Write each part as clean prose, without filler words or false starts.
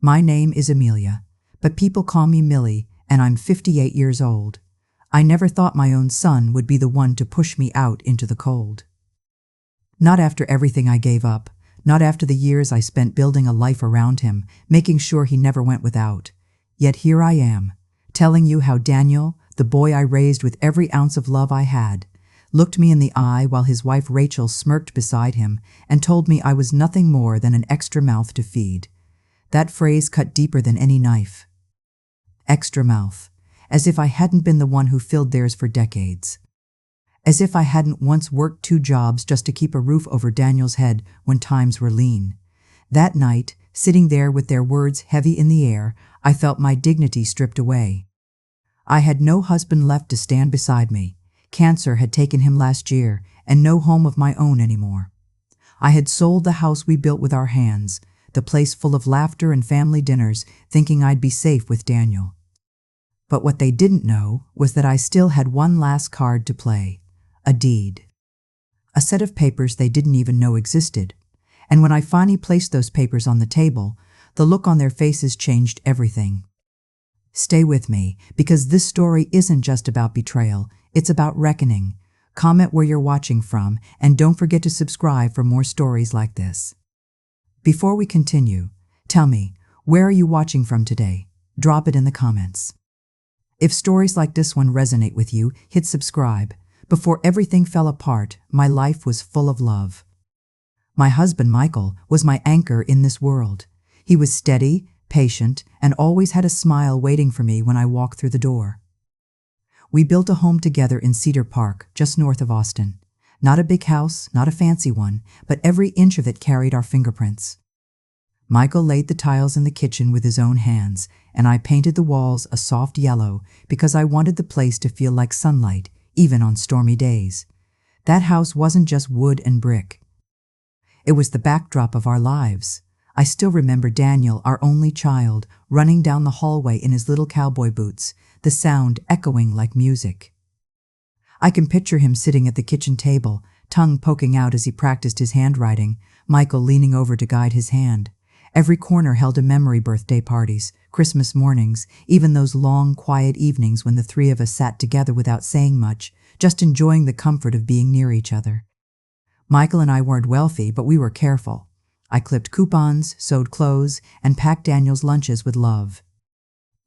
My name is Amelia, but people call me Millie, and I'm 58 years old. I never thought my own son would be the one to push me out into the cold. Not after everything I gave up, not after the years I spent building a life around him, making sure he never went without. Yet here I am, telling you how Daniel, the boy I raised with every ounce of love I had, looked me in the eye while his wife Rachel smirked beside him and told me I was nothing more than an extra mouth to feed. That phrase cut deeper than any knife. Extra mouth, as if I hadn't been the one who filled theirs for decades. As if I hadn't once worked 2 jobs just to keep a roof over Daniel's head when times were lean. That night, sitting there with their words heavy in the air, I felt my dignity stripped away. I had no husband left to stand beside me. Cancer had taken him last year, and no home of my own anymore. I had sold the house we built with our hands, the place full of laughter and family dinners, thinking I'd be safe with Daniel. But what they didn't know was that I still had one last card to play, a deed. A set of papers they didn't even know existed. And when I finally placed those papers on the table, the look on their faces changed everything. Stay with me, because this story isn't just about betrayal, it's about reckoning. Comment where you're watching from, and don't forget to subscribe for more stories like this. Before we continue, tell me, where are you watching from today? Drop it in the comments. If stories like this one resonate with you, hit subscribe. Before everything fell apart, my life was full of love. My husband, Michael, was my anchor in this world. He was steady, patient, and always had a smile waiting for me when I walked through the door. We built a home together in Cedar Park, just north of Austin. Not a big house, not a fancy one, but every inch of it carried our fingerprints. Michael laid the tiles in the kitchen with his own hands, and I painted the walls a soft yellow because I wanted the place to feel like sunlight, even on stormy days. That house wasn't just wood and brick. It was the backdrop of our lives. I still remember Daniel, our only child, running down the hallway in his little cowboy boots, the sound echoing like music. I can picture him sitting at the kitchen table, tongue poking out as he practiced his handwriting, Michael leaning over to guide his hand. Every corner held a memory: birthday parties, Christmas mornings, even those long, quiet evenings when the 3 of us sat together without saying much, just enjoying the comfort of being near each other. Michael and I weren't wealthy, but we were careful. I clipped coupons, sewed clothes, and packed Daniel's lunches with love.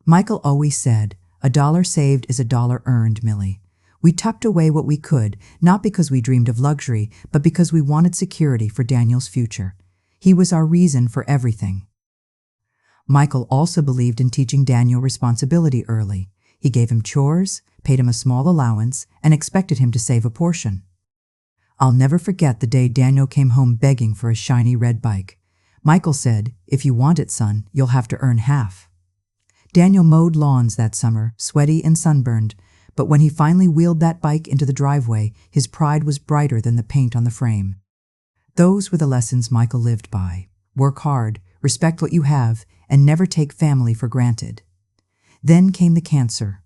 Michael always said, "A dollar saved is a dollar earned, Millie." We tucked away what we could, not because we dreamed of luxury, but because we wanted security for Daniel's future. He was our reason for everything. Michael also believed in teaching Daniel responsibility early. He gave him chores, paid him a small allowance, and expected him to save a portion. I'll never forget the day Daniel came home begging for a shiny red bike. Michael said, "If you want it, son, you'll have to earn half." Daniel mowed lawns that summer, sweaty and sunburned, but when he finally wheeled that bike into the driveway, his pride was brighter than the paint on the frame. Those were the lessons Michael lived by. Work hard, respect what you have, and never take family for granted. Then came the cancer.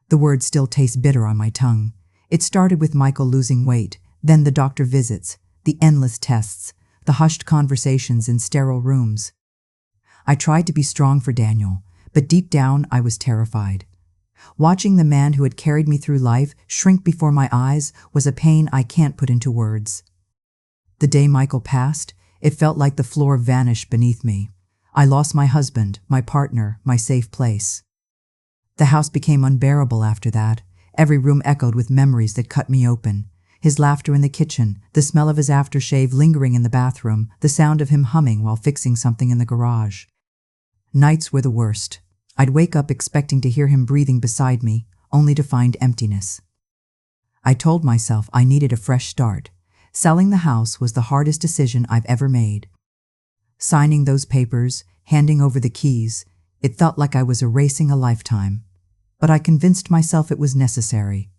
The word still tastes bitter on my tongue. It started with Michael losing weight, then the doctor visits, the endless tests, the hushed conversations in sterile rooms. I tried to be strong for Daniel, but deep down I was terrified. Watching the man who had carried me through life shrink before my eyes was a pain I can't put into words. The day Michael passed, it felt like the floor vanished beneath me. I lost my husband, my partner, my safe place. The house became unbearable after that. Every room echoed with memories that cut me open. His laughter in the kitchen, the smell of his aftershave lingering in the bathroom, the sound of him humming while fixing something in the garage. Nights were the worst. I'd wake up expecting to hear him breathing beside me, only to find emptiness. I told myself I needed a fresh start. Selling the house was the hardest decision I've ever made. Signing those papers, handing over the keys, it felt like I was erasing a lifetime. But I convinced myself it was necessary.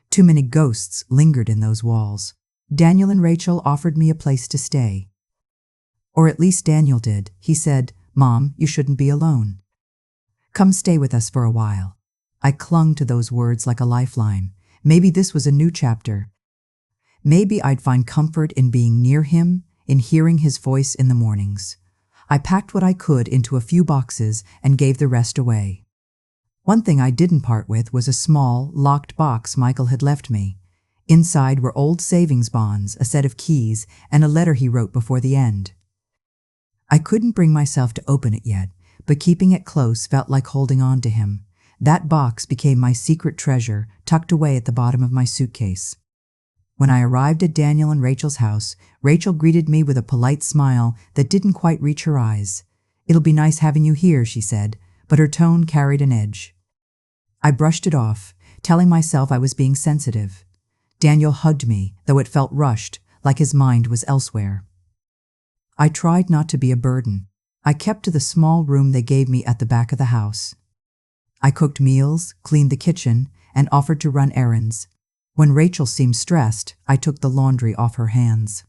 Too many ghosts lingered in those walls. Daniel and Rachel offered me a place to stay. Or at least Daniel did. He said, "Mom, you shouldn't be alone. Come stay with us for a while." I clung to those words like a lifeline. Maybe this was a new chapter. Maybe I'd find comfort in being near him, in hearing his voice in the mornings. I packed what I could into a few boxes and gave the rest away. One thing I didn't part with was a small, locked box Michael had left me. Inside were old savings bonds, a set of keys, and a letter he wrote before the end. I couldn't bring myself to open it yet, but keeping it close felt like holding on to him. That box became my secret treasure, tucked away at the bottom of my suitcase. When I arrived at Daniel and Rachel's house, Rachel greeted me with a polite smile that didn't quite reach her eyes. "It'll be nice having you here," she said, but her tone carried an edge. I brushed it off, telling myself I was being sensitive. Daniel hugged me, though it felt rushed, like his mind was elsewhere. I tried not to be a burden. I kept to the small room they gave me at the back of the house. I cooked meals, cleaned the kitchen, and offered to run errands. When Rachel seemed stressed, I took the laundry off her hands.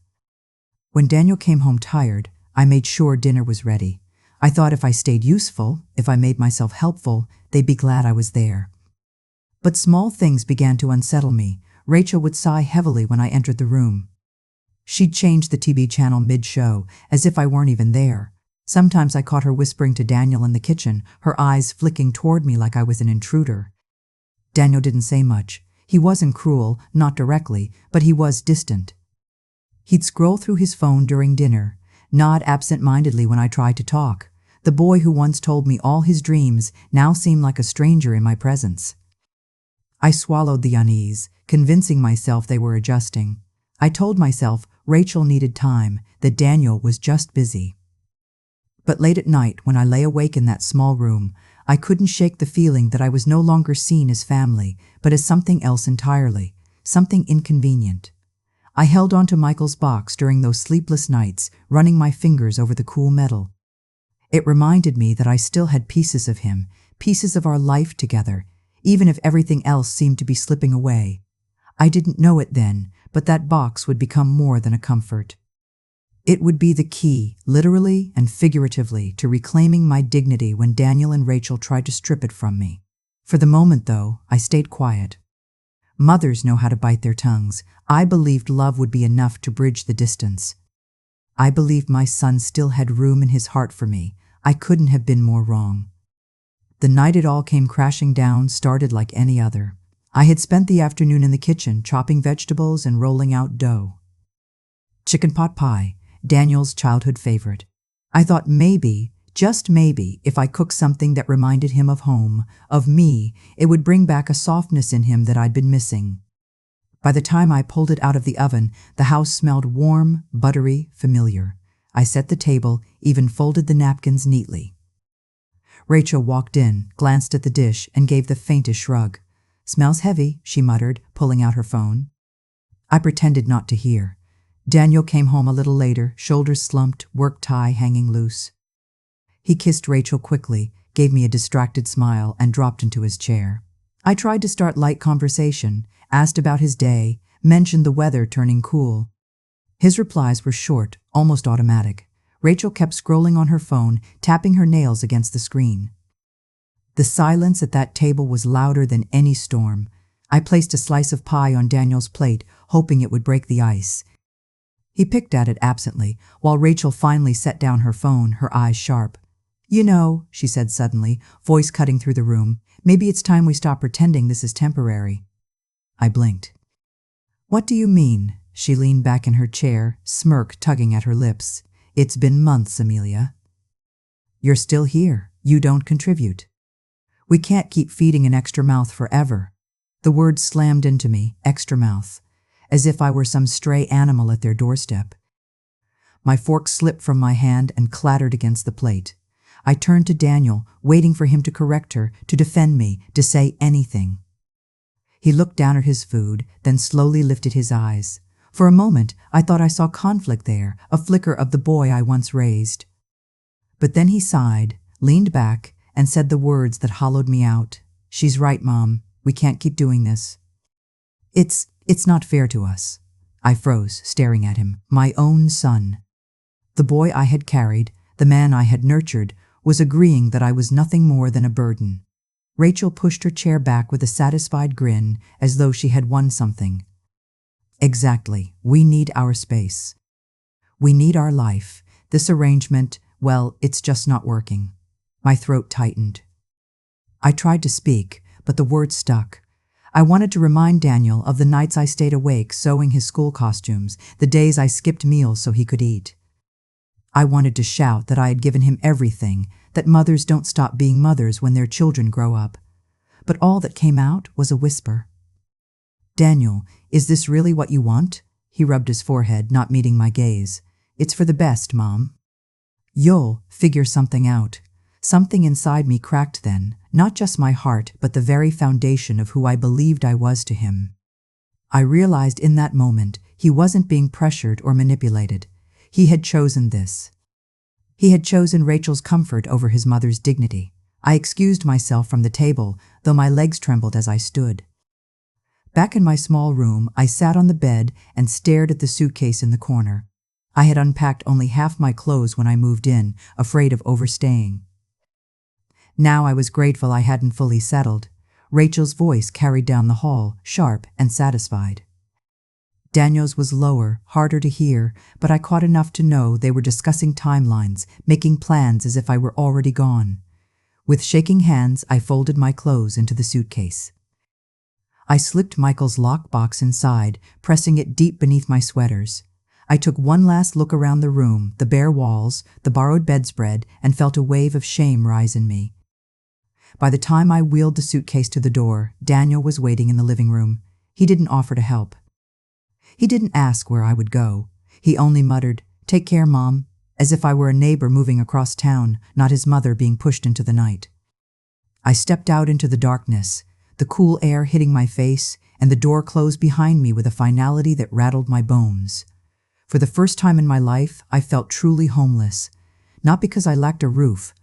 When Daniel came home tired, I made sure dinner was ready. I thought if I stayed useful, if I made myself helpful, they'd be glad I was there. But small things began to unsettle me. Rachel would sigh heavily when I entered the room. She'd change the TV channel mid-show, as if I weren't even there. Sometimes I caught her whispering to Daniel in the kitchen, her eyes flicking toward me like I was an intruder. Daniel didn't say much. He wasn't cruel, not directly, but he was distant. He'd scroll through his phone during dinner, nod absent-mindedly when I tried to talk. The boy who once told me all his dreams now seemed like a stranger in my presence. I swallowed the unease, convincing myself they were adjusting. I told myself Rachel needed time, that Daniel was just busy. But late at night, when I lay awake in that small room, I couldn't shake the feeling that I was no longer seen as family, but as something else entirely, something inconvenient. I held on to Michael's box during those sleepless nights, running my fingers over the cool metal. It reminded me that I still had pieces of him, pieces of our life together, even if everything else seemed to be slipping away. I didn't know it then, but that box would become more than a comfort. It would be the key, literally and figuratively, to reclaiming my dignity when Daniel and Rachel tried to strip it from me. For the moment, though, I stayed quiet. Mothers know how to bite their tongues. I believed love would be enough to bridge the distance. I believed my son still had room in his heart for me. I couldn't have been more wrong. The night it all came crashing down started like any other. I had spent the afternoon in the kitchen, chopping vegetables and rolling out dough. Chicken pot pie, Daniel's childhood favorite. I thought maybe, just maybe, if I cooked something that reminded him of home, of me, it would bring back a softness in him that I'd been missing. By the time I pulled it out of the oven, the house smelled warm, buttery, familiar. I set the table, even folded the napkins neatly. Rachel walked in, glanced at the dish, and gave the faintest shrug. "Smells heavy," she muttered, pulling out her phone. I pretended not to hear. Daniel came home a little later, shoulders slumped, work tie hanging loose. He kissed Rachel quickly, gave me a distracted smile, and dropped into his chair. I tried to start light conversation, asked about his day, mentioned the weather turning cool. His replies were short, almost automatic. Rachel kept scrolling on her phone, tapping her nails against the screen. The silence at that table was louder than any storm. I placed a slice of pie on Daniel's plate, hoping it would break the ice. He picked at it absently, while Rachel finally set down her phone, her eyes sharp. "You know," she said suddenly, voice cutting through the room, "maybe it's time we stop pretending this is temporary." I blinked. "What do you mean?" She leaned back in her chair, smirk tugging at her lips. "It's been months, Amelia. You're still here. You don't contribute. We can't keep feeding an extra mouth forever." The word slammed into me, extra mouth, as if I were some stray animal at their doorstep. My fork slipped from my hand and clattered against the plate. I turned to Daniel, waiting for him to correct her, to defend me, to say anything. He looked down at his food, then slowly lifted his eyes. For a moment, I thought I saw conflict there, a flicker of the boy I once raised. But then he sighed, leaned back, and said the words that hollowed me out. "She's right, Mom. We can't keep doing this. It's not fair to us." I froze, staring at him. My own son. The boy I had carried, the man I had nurtured, was agreeing that I was nothing more than a burden. Rachel pushed her chair back with a satisfied grin, as though she had won something. "Exactly. We need our space. We need our life. This arrangement, Well, it's just not working. My throat tightened. I tried to speak, but the words stuck. I wanted to remind Daniel of the nights I stayed awake sewing his school costumes, the days I skipped meals so he could eat. I wanted to shout that I had given him everything, that mothers don't stop being mothers when their children grow up. But all that came out was a whisper. Daniel, is this really what you want? He rubbed his forehead, not meeting my gaze. It's for the best, Mom. You'll figure something out. Something inside me cracked then, not just my heart, but the very foundation of who I believed I was to him. I realized in that moment he wasn't being pressured or manipulated. He had chosen this. He had chosen Rachel's comfort over his mother's dignity. I excused myself from the table, though my legs trembled as I stood. Back in my small room, I sat on the bed and stared at the suitcase in the corner. I had unpacked only half my clothes when I moved in, afraid of overstaying. Now I was grateful I hadn't fully settled. Rachel's voice carried down the hall, sharp and satisfied. Daniel's was lower, harder to hear, but I caught enough to know they were discussing timelines, making plans as if I were already gone. With shaking hands, I folded my clothes into the suitcase. I slipped Michael's lockbox inside, pressing it deep beneath my sweaters. I took one last look around the room, the bare walls, the borrowed bedspread, and felt a wave of shame rise in me. By the time I wheeled the suitcase to the door, Daniel was waiting in the living room. He didn't offer to help. He didn't ask where I would go. He only muttered, "Take care, Mom," as if I were a neighbor moving across town, not his mother being pushed into the night. I stepped out into the darkness, the cool air hitting my face, and the door closed behind me with a finality that rattled my bones. For the first time in my life, I felt truly homeless, not because I lacked a roof,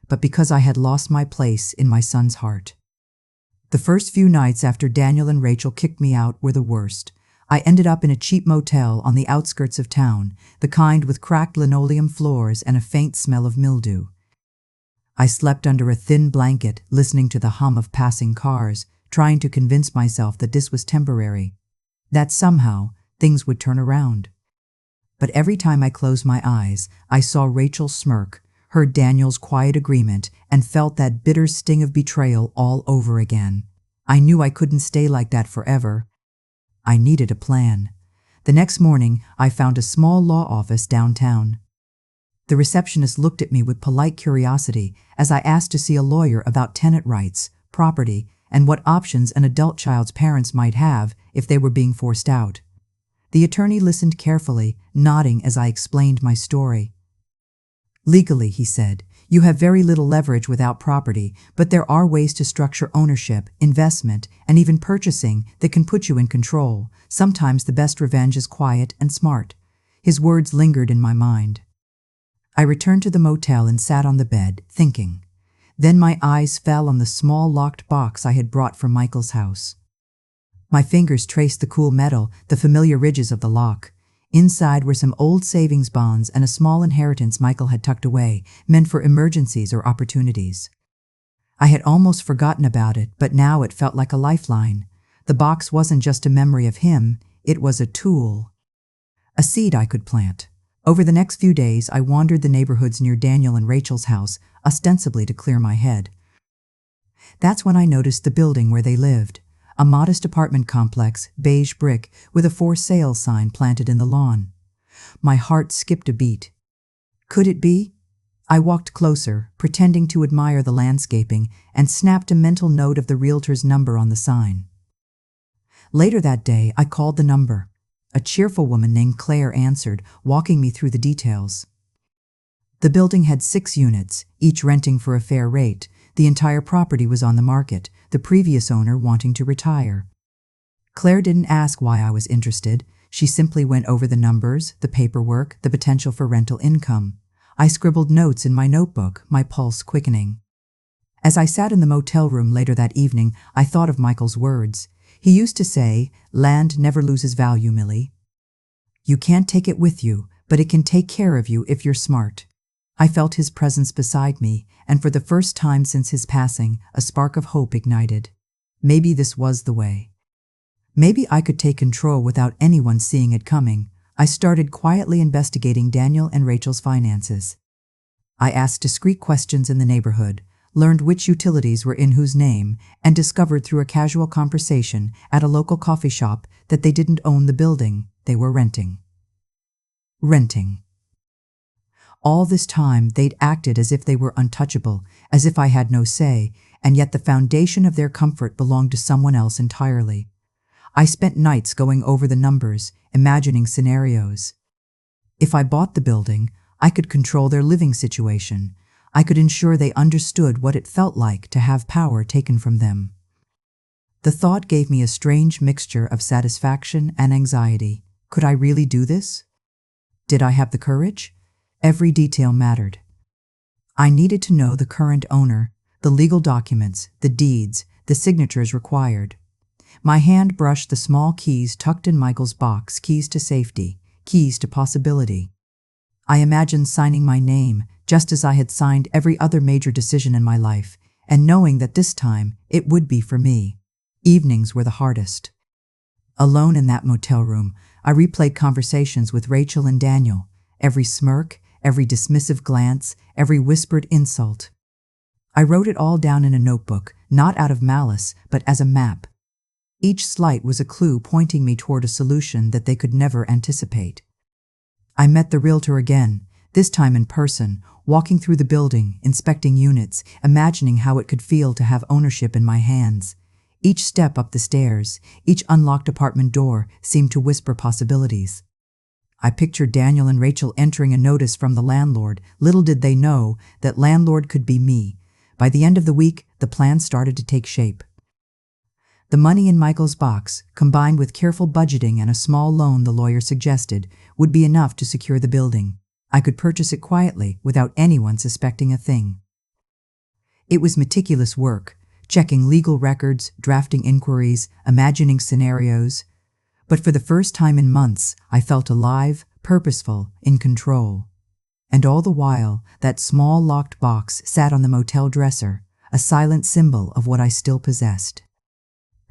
but because I had lost my place in my son's heart. The first few nights after Daniel and Rachel kicked me out were the worst. I ended up in a cheap motel on the outskirts of town, the kind with cracked linoleum floors and a faint smell of mildew. I slept under a thin blanket, listening to the hum of passing cars, trying to convince myself that this was temporary, that somehow things would turn around. But every time I closed my eyes, I saw Rachel smirk, heard Daniel's quiet agreement, and felt that bitter sting of betrayal all over again. I knew I couldn't stay like that forever. I needed a plan. The next morning, I found a small law office downtown. The receptionist looked at me with polite curiosity as I asked to see a lawyer about tenant rights, property, and what options an adult child's parents might have if they were being forced out. The attorney listened carefully, nodding as I explained my story. "Legally," he said, "you have very little leverage without property, but there are ways to structure ownership, investment, and even purchasing that can put you in control. Sometimes the best revenge is quiet and smart." His words lingered in my mind. I returned to the motel and sat on the bed, thinking. Then my eyes fell on the small locked box I had brought from Michael's house. My fingers traced the cool metal, the familiar ridges of the lock. Inside were some old savings bonds and a small inheritance Michael had tucked away, meant for emergencies or opportunities. I had almost forgotten about it, but now it felt like a lifeline. The box wasn't just a memory of him, it was a tool. A seed I could plant. Over the next few days, I wandered the neighborhoods near Daniel and Rachel's house, ostensibly to clear my head. That's when I noticed the building where they lived. A modest apartment complex, beige brick, with a for sale sign planted in the lawn. My heart skipped a beat. Could it be? I walked closer, pretending to admire the landscaping, and snapped a mental note of the realtor's number on the sign. Later that day, I called the number. A cheerful woman named Claire answered, walking me through the details. The building had 6 units, each renting for a fair rate. The entire property was on the market, the previous owner wanting to retire. Claire didn't ask why I was interested. She simply went over the numbers, the paperwork, the potential for rental income. I scribbled notes in my notebook, my pulse quickening. As I sat in the motel room later that evening, I thought of Michael's words. He used to say, "Land never loses value, Millie. You can't take it with you, but it can take care of you if you're smart." I felt his presence beside me, and for the first time since his passing, a spark of hope ignited. Maybe this was the way. Maybe I could take control without anyone seeing it coming. I started quietly investigating Daniel and Rachel's finances. I asked discreet questions in the neighborhood, learned which utilities were in whose name, and discovered through a casual conversation at a local coffee shop that they didn't own the building they were renting. Renting. All this time, they'd acted as if they were untouchable, as if I had no say, and yet the foundation of their comfort belonged to someone else entirely. I spent nights going over the numbers, imagining scenarios. If I bought the building, I could control their living situation. I could ensure they understood what it felt like to have power taken from them. The thought gave me a strange mixture of satisfaction and anxiety. Could I really do this? Did I have the courage? Every detail mattered. I needed to know the current owner, the legal documents, the deeds, the signatures required. My hand brushed the small keys tucked in Michael's box, keys to safety, keys to possibility. I imagined signing my name, just as I had signed every other major decision in my life, and knowing that this time it would be for me. Evenings were the hardest. Alone in that motel room, I replayed conversations with Rachel and Daniel, every smirk, every dismissive glance, every whispered insult. I wrote it all down in a notebook, not out of malice, but as a map. Each slight was a clue pointing me toward a solution that they could never anticipate. I met the realtor again, this time in person, walking through the building, inspecting units, imagining how it could feel to have ownership in my hands. Each step up the stairs, each unlocked apartment door seemed to whisper possibilities. I pictured Daniel and Rachel entering a notice from the landlord. Little did they know that landlord could be me. By the end of the week, the plan started to take shape. The money in Michael's box, combined with careful budgeting and a small loan the lawyer suggested, would be enough to secure the building. I could purchase it quietly without anyone suspecting a thing. It was meticulous work, checking legal records, drafting inquiries, imagining scenarios. But for the first time in months, I felt alive, purposeful, in control. And all the while, that small locked box sat on the motel dresser, a silent symbol of what I still possessed.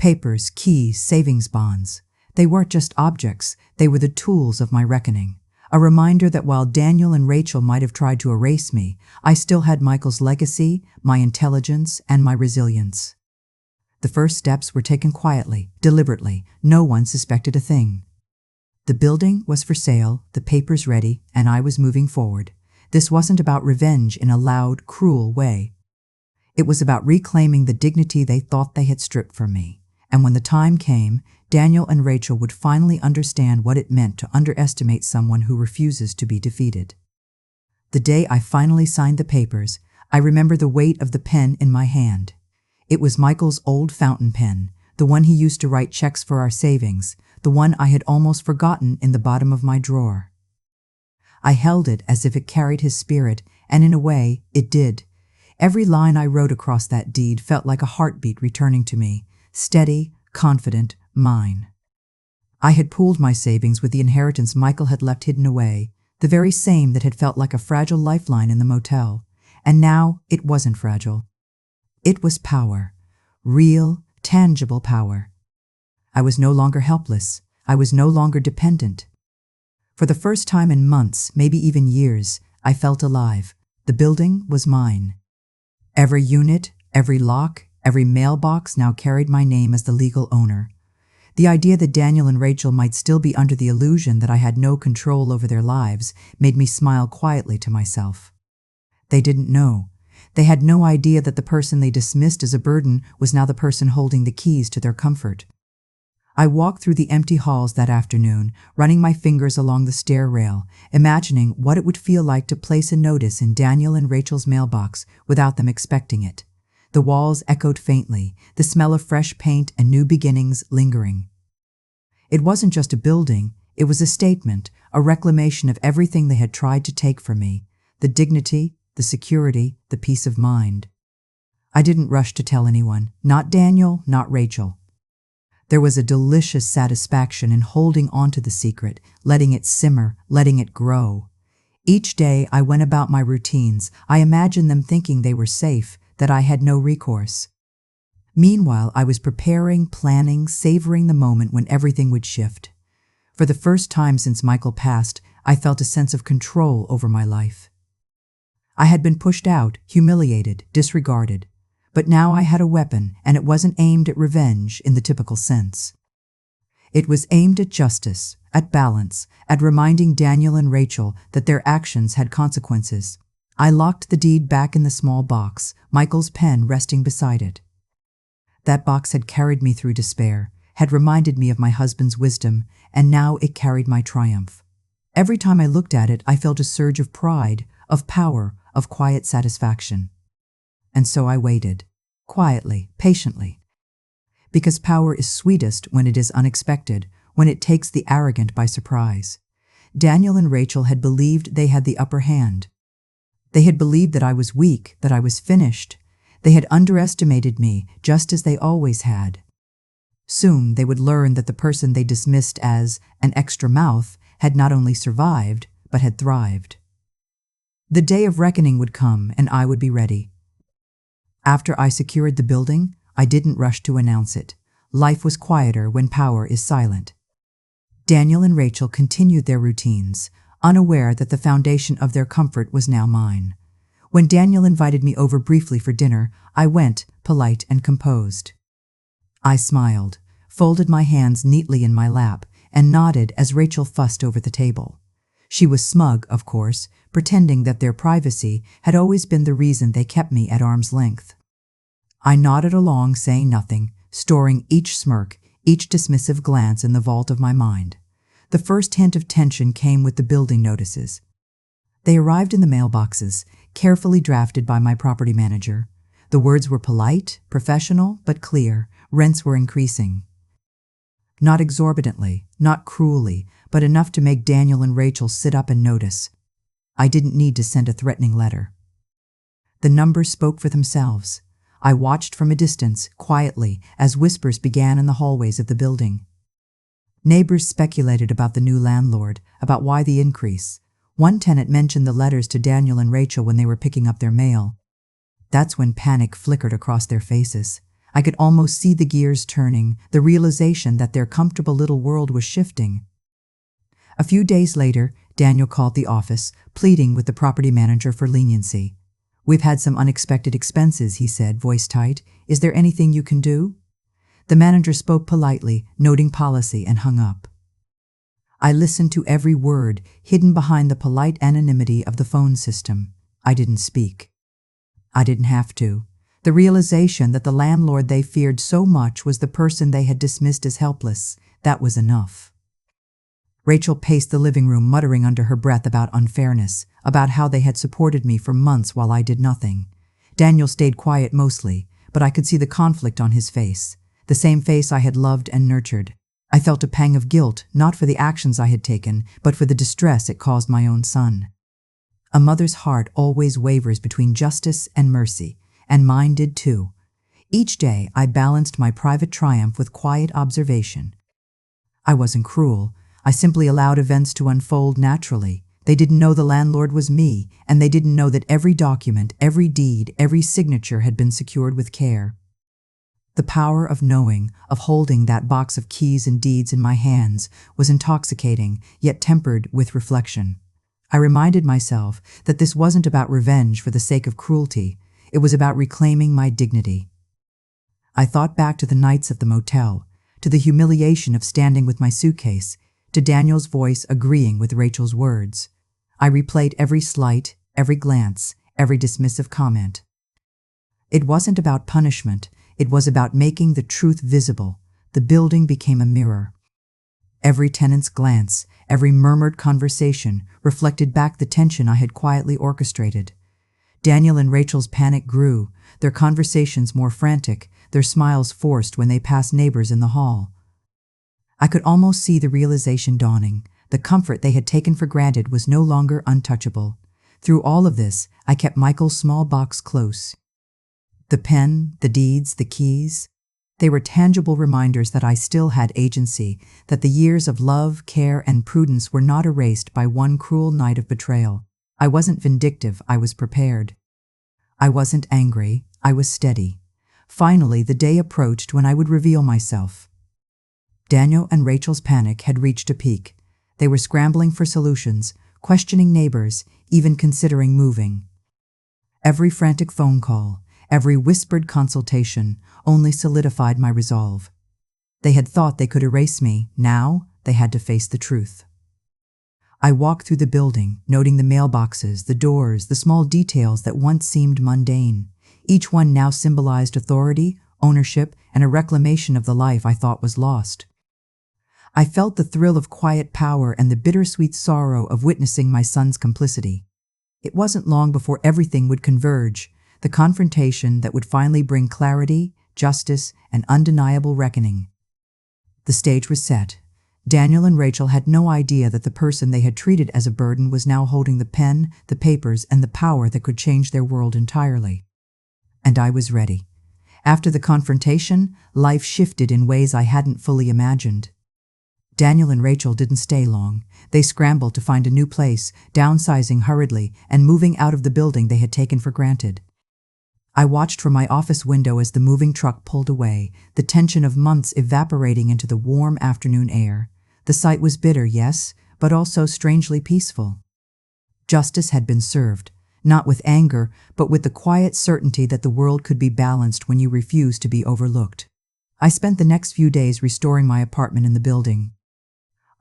Papers, keys, savings bonds. They weren't just objects, they were the tools of my reckoning. A reminder that while Daniel and Rachel might have tried to erase me, I still had Michael's legacy, my intelligence, and my resilience. The first steps were taken quietly, deliberately. No one suspected a thing. The building was for sale, the papers ready, and I was moving forward. This wasn't about revenge in a loud, cruel way. It was about reclaiming the dignity they thought they had stripped from me. And when the time came, Daniel and Rachel would finally understand what it meant to underestimate someone who refuses to be defeated. The day I finally signed the papers, I remember the weight of the pen in my hand. It was Michael's old fountain pen, the one he used to write checks for our savings, the one I had almost forgotten in the bottom of my drawer. I held it as if it carried his spirit, and in a way, it did. Every line I wrote across that deed felt like a heartbeat returning to me, steady, confident, mine. I had pooled my savings with the inheritance Michael had left hidden away, the very same that had felt like a fragile lifeline in the motel. And now it wasn't fragile. It was power, real, tangible power. I was no longer helpless. I was no longer dependent. For the first time in months, maybe even years, I felt alive. The building was mine. Every unit, every lock, every mailbox now carried my name as the legal owner. The idea that Daniel and Rachel might still be under the illusion that I had no control over their lives made me smile quietly to myself. They didn't know. They had no idea that the person they dismissed as a burden was now the person holding the keys to their comfort. I walked through the empty halls that afternoon, running my fingers along the stair rail, imagining what it would feel like to place a notice in Daniel and Rachel's mailbox without them expecting it. The walls echoed faintly, the smell of fresh paint and new beginnings lingering. It wasn't just a building, it was a statement, a reclamation of everything they had tried to take from me, the dignity, the security, the peace of mind. I didn't rush to tell anyone, not Daniel, not Rachel. There was a delicious satisfaction in holding on to the secret, letting it simmer, letting it grow. Each day I went about my routines. I imagined them thinking they were safe, that I had no recourse. Meanwhile, I was preparing, planning, savoring the moment when everything would shift. For the first time since Michael passed, I felt a sense of control over my life. I had been pushed out, humiliated, disregarded. But now I had a weapon, and it wasn't aimed at revenge in the typical sense. It was aimed at justice, at balance, at reminding Daniel and Rachel that their actions had consequences. I locked the deed back in the small box, Michael's pen resting beside it. That box had carried me through despair, had reminded me of my husband's wisdom, and now it carried my triumph. Every time I looked at it, I felt a surge of pride, of power, of quiet satisfaction. And so I waited, quietly, patiently. Because power is sweetest when it is unexpected, when it takes the arrogant by surprise. Daniel and Rachel had believed they had the upper hand. They had believed that I was weak, that I was finished. They had underestimated me, just as they always had. Soon they would learn that the person they dismissed as an extra mouth had not only survived, but had thrived. The day of reckoning would come, and I would be ready. After I secured the building, I didn't rush to announce it. Life was quieter when power is silent. Daniel and Rachel continued their routines, unaware that the foundation of their comfort was now mine. When Daniel invited me over briefly for dinner, I went, polite and composed. I smiled, folded my hands neatly in my lap, and nodded as Rachel fussed over the table. She was smug, of course, pretending that their privacy had always been the reason they kept me at arm's length. I nodded along, saying nothing, storing each smirk, each dismissive glance in the vault of my mind. The first hint of tension came with the building notices. They arrived in the mailboxes, carefully drafted by my property manager. The words were polite, professional, but clear. Rents were increasing. Not exorbitantly, not cruelly, but enough to make Daniel and Rachel sit up and notice. I didn't need to send a threatening letter. The numbers spoke for themselves. I watched from a distance, quietly, as whispers began in the hallways of the building. Neighbors speculated about the new landlord, about why the increase. One tenant mentioned the letters to Daniel and Rachel when they were picking up their mail. That's when panic flickered across their faces. I could almost see the gears turning, the realization that their comfortable little world was shifting. A few days later, Daniel called the office, pleading with the property manager for leniency. "We've had some unexpected expenses," he said, voice tight. "Is there anything you can do?" The manager spoke politely, noting policy, and hung up. I listened to every word, hidden behind the polite anonymity of the phone system. I didn't speak. I didn't have to. The realization that the landlord they feared so much was the person they had dismissed as helpless, that was enough. Rachel paced the living room, muttering under her breath about unfairness, about how they had supported me for months while I did nothing. Daniel stayed quiet mostly, but I could see the conflict on his face, the same face I had loved and nurtured. I felt a pang of guilt, not for the actions I had taken, but for the distress it caused my own son. A mother's heart always wavers between justice and mercy, and mine did too. Each day I balanced my private triumph with quiet observation. I wasn't cruel. I simply allowed events to unfold naturally. They didn't know the landlord was me, and they didn't know that every document, every deed, every signature had been secured with care. The power of knowing, of holding that box of keys and deeds in my hands, was intoxicating, yet tempered with reflection. I reminded myself that this wasn't about revenge for the sake of cruelty. It was about reclaiming my dignity. I thought back to the nights at the motel, to the humiliation of standing with my suitcase, to Daniel's voice agreeing with Rachel's words. I replayed every slight, every glance, every dismissive comment. It wasn't about punishment. It was about making the truth visible. The building became a mirror. Every tenant's glance, every murmured conversation reflected back the tension I had quietly orchestrated. Daniel and Rachel's panic grew, their conversations more frantic, their smiles forced when they passed neighbors in the hall. I could almost see the realization dawning. The comfort they had taken for granted was no longer untouchable. Through all of this, I kept Michael's small box close. The pen, the deeds, the keys, they were tangible reminders that I still had agency, that the years of love, care, and prudence were not erased by one cruel night of betrayal. I wasn't vindictive, I was prepared. I wasn't angry, I was steady. Finally, the day approached when I would reveal myself. Daniel and Rachel's panic had reached a peak. They were scrambling for solutions, questioning neighbors, even considering moving. Every frantic phone call, every whispered consultation only solidified my resolve. They had thought they could erase me. Now they had to face the truth. I walked through the building, noting the mailboxes, the doors, the small details that once seemed mundane. Each one now symbolized authority, ownership, and a reclamation of the life I thought was lost. I felt the thrill of quiet power and the bittersweet sorrow of witnessing my son's complicity. It wasn't long before everything would converge, the confrontation that would finally bring clarity, justice, and undeniable reckoning. The stage was set. Daniel and Rachel had no idea that the person they had treated as a burden was now holding the pen, the papers, and the power that could change their world entirely. And I was ready. After the confrontation, life shifted in ways I hadn't fully imagined. Daniel and Rachel didn't stay long. They scrambled to find a new place, downsizing hurriedly and moving out of the building they had taken for granted. I watched from my office window as the moving truck pulled away, the tension of months evaporating into the warm afternoon air. The sight was bitter, yes, but also strangely peaceful. Justice had been served, not with anger, but with the quiet certainty that the world could be balanced when you refused to be overlooked. I spent the next few days restoring my apartment in the building.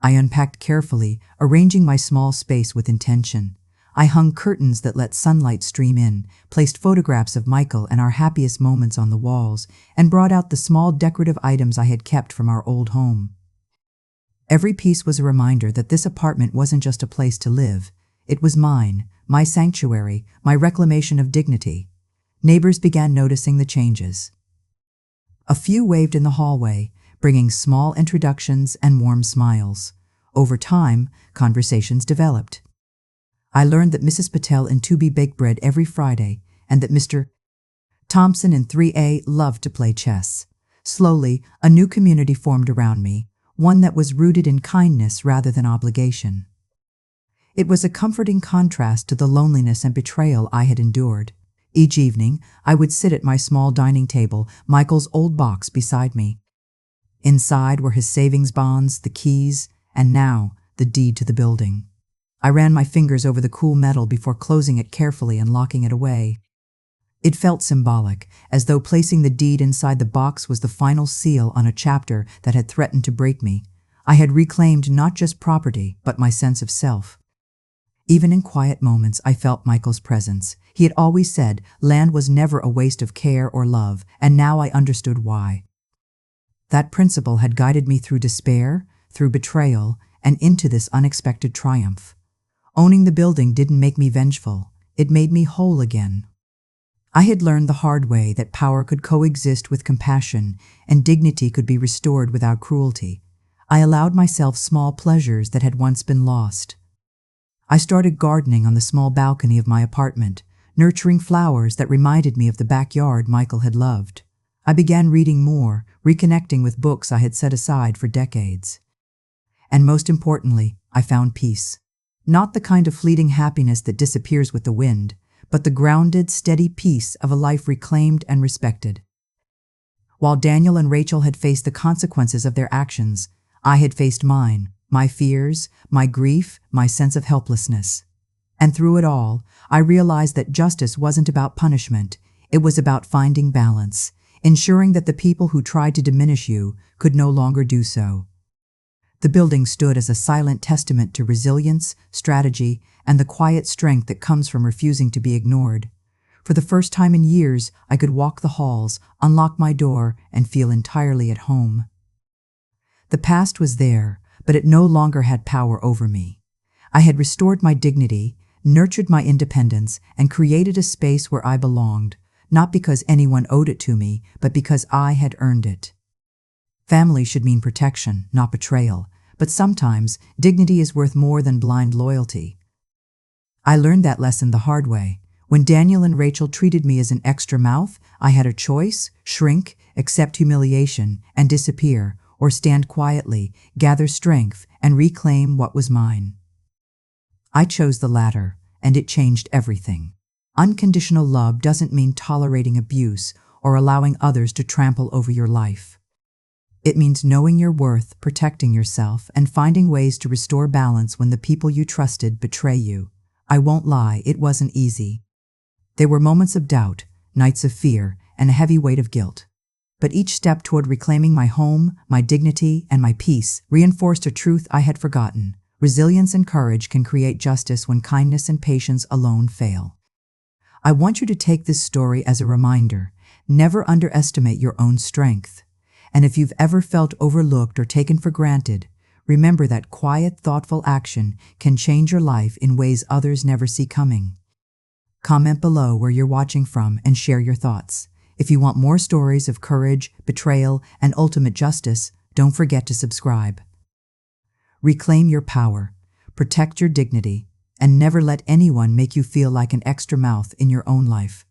I unpacked carefully, arranging my small space with intention. I hung curtains that let sunlight stream in, placed photographs of Michael and our happiest moments on the walls, and brought out the small decorative items I had kept from our old home. Every piece was a reminder that this apartment wasn't just a place to live. It was mine, my sanctuary, my reclamation of dignity. Neighbors began noticing the changes. A few waved in the hallway, bringing small introductions and warm smiles. Over time, conversations developed. I learned that Mrs. Patel in 2B baked bread every Friday and that Mr. Thompson in 3A loved to play chess. Slowly, a new community formed around me, one that was rooted in kindness rather than obligation. It was a comforting contrast to the loneliness and betrayal I had endured. Each evening, I would sit at my small dining table, Michael's old box beside me. Inside were his savings bonds, the keys, and now the deed to the building. I ran my fingers over the cool metal before closing it carefully and locking it away. It felt symbolic, as though placing the deed inside the box was the final seal on a chapter that had threatened to break me. I had reclaimed not just property, but my sense of self. Even in quiet moments, I felt Michael's presence. He had always said land was never a waste of care or love, and now I understood why. That principle had guided me through despair, through betrayal, and into this unexpected triumph. Owning the building didn't make me vengeful. It made me whole again. I had learned the hard way that power could coexist with compassion and dignity could be restored without cruelty. I allowed myself small pleasures that had once been lost. I started gardening on the small balcony of my apartment, nurturing flowers that reminded me of the backyard Michael had loved. I began reading more, reconnecting with books I had set aside for decades. And most importantly, I found peace. Not the kind of fleeting happiness that disappears with the wind, but the grounded, steady peace of a life reclaimed and respected. While Daniel and Rachel had faced the consequences of their actions, I had faced mine, my fears, my grief, my sense of helplessness. And through it all, I realized that justice wasn't about punishment. It was about finding balance, ensuring that the people who tried to diminish you could no longer do so. The building stood as a silent testament to resilience, strategy, and the quiet strength that comes from refusing to be ignored. For the first time in years, I could walk the halls, unlock my door, and feel entirely at home. The past was there, but it no longer had power over me. I had restored my dignity, nurtured my independence, and created a space where I belonged, not because anyone owed it to me, but because I had earned it. Family should mean protection, not betrayal, but sometimes dignity is worth more than blind loyalty. I learned that lesson the hard way. When Daniel and Rachel treated me as an extra mouth, I had a choice: shrink, accept humiliation, and disappear, or stand quietly, gather strength, and reclaim what was mine. I chose the latter, and it changed everything. Unconditional love doesn't mean tolerating abuse or allowing others to trample over your life. It means knowing your worth, protecting yourself, and finding ways to restore balance when the people you trusted betray you. I won't lie, it wasn't easy. They were moments of doubt, nights of fear, and a heavy weight of guilt. But each step toward reclaiming my home, my dignity, and my peace reinforced a truth I had forgotten. Resilience and courage can create justice when kindness and patience alone fail. I want you to take this story as a reminder. Never underestimate your own strength. And if you've ever felt overlooked or taken for granted, remember that quiet, thoughtful action can change your life in ways others never see coming. Comment below where you're watching from and share your thoughts. If you want more stories of courage, betrayal, and ultimate justice, don't forget to subscribe. Reclaim your power, protect your dignity, and never let anyone make you feel like an extra mouth in your own life.